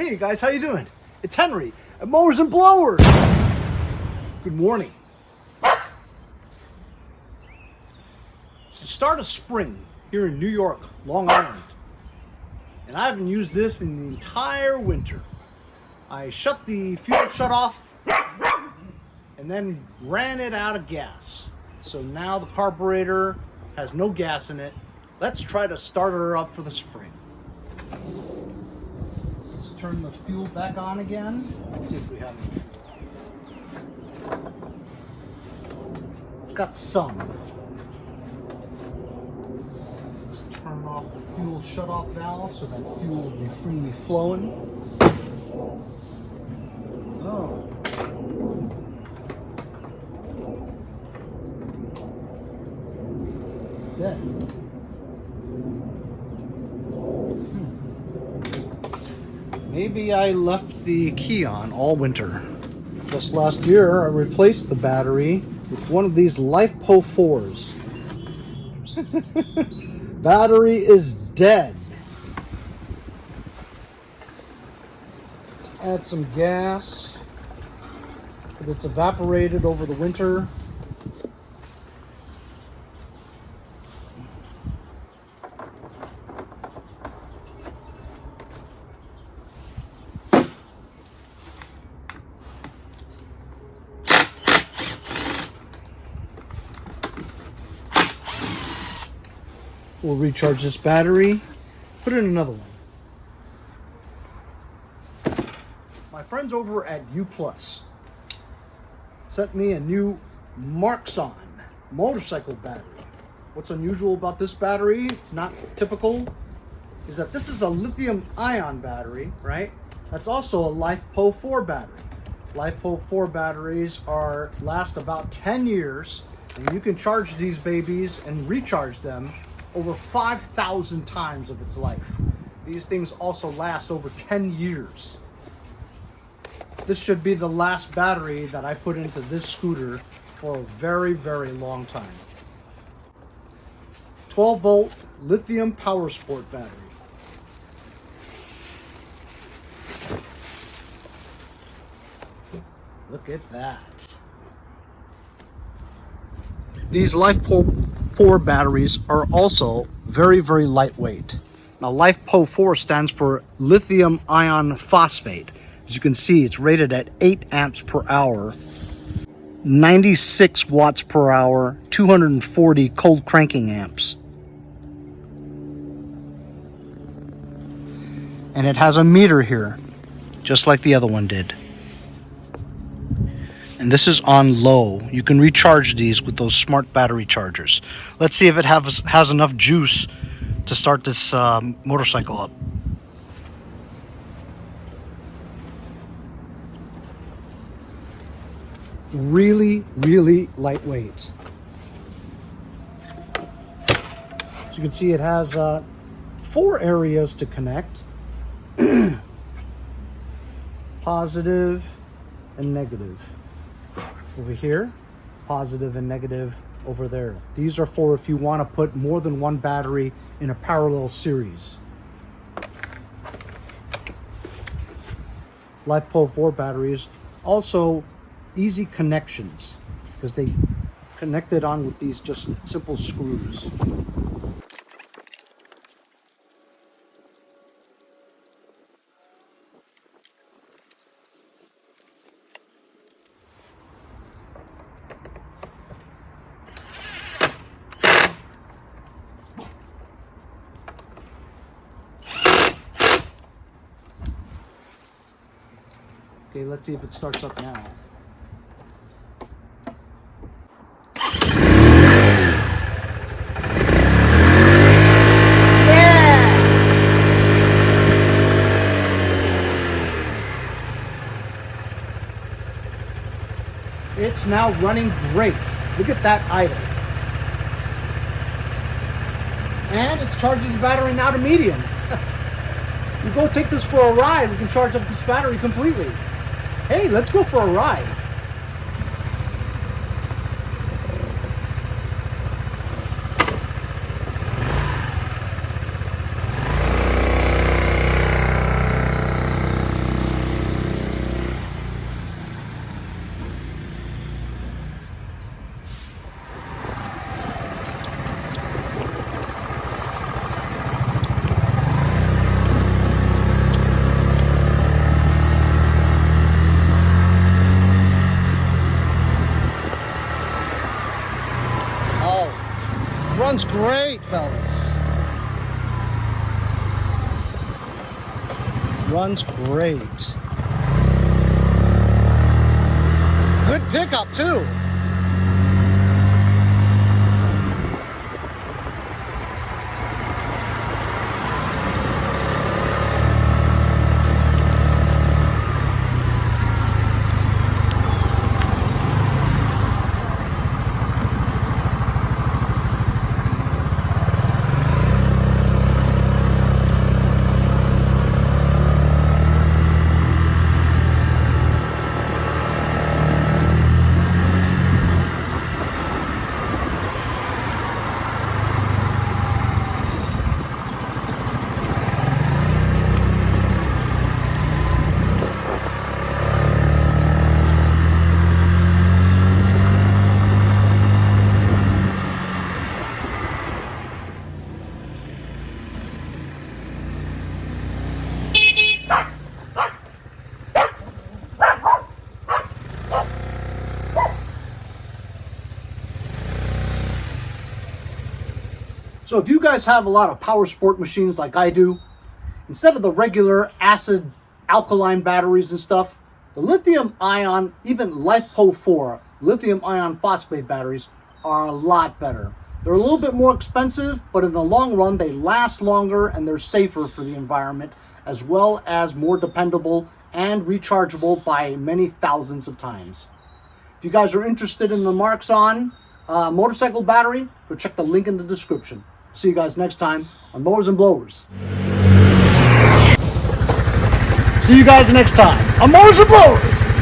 Hey guys, how you doing? It's Henry at Mowers and Blowers. Good morning. It's the start of spring here in New York, Long Island. And I haven't used this in the entire winter. I shut the fuel off and then ran it out of gas. So now the carburetor has no gas in it. Let's try to start her up for the spring. Let's turn the fuel back on again. Let's see if we have any fuel. It's got some. Let's turn off the fuel shut-off valve so that fuel will be freely flowing. Oh. Dead. Maybe I left the key on all winter. Just last year, I replaced the battery with one of these LIFEO4s. Battery is dead. Add some gas, but it's evaporated over the winter. We'll recharge this battery, put in another one. My friends over at U+ sent me a new MARXON motorcycle battery. What's unusual about this battery, it's not typical, is that this is a lithium ion battery, right? That's also a LIFEO4 battery. LIFEO4 batteries last about 10 years, and you can charge these babies and recharge them over 5,000 times of its life. These things also last over 10 years. This should be the last battery that I put into this scooter for a very, very long time. 12-volt lithium power sport battery. Look at that. These LIFEO4 batteries are also very, very lightweight. Now, LIFEO4 stands for lithium ion phosphate. As you can see, it's rated at 8 amps per hour, 96 watts per hour, 240 cold cranking amps. And it has a meter here, just like the other one did. And this is on low. You can recharge these with those smart battery chargers. Let's see if it has enough juice to start this motorcycle up. Really, really lightweight. As you can see, it has 4 areas to connect. Positive and negative. Over here, positive and negative over there. These are for if you want to put more than one battery in a parallel series. LIFEO4 batteries also easy connections because they connect it on with these just simple screws. Okay, let's see if it starts up now. It's now running great. Look at that idle. And it's charging the battery now to medium. You go take this for a ride, we can charge up this battery completely. Hey, let's go for a ride. Runs great, fellas. Runs great. Good pickup too. So if you guys have a lot of power sport machines like I do, instead of the regular acid alkaline batteries and stuff, the lithium ion, even LIFEO4, lithium ion phosphate batteries are a lot better. They're a little bit more expensive, but in the long run, they last longer and they're safer for the environment, as well as more dependable and rechargeable by many thousands of times. If you guys are interested in the MARXON motorcycle battery, go check the link in the description. See you guys next time on Mowers and Blowers. See you guys next time on Mowers and Blowers.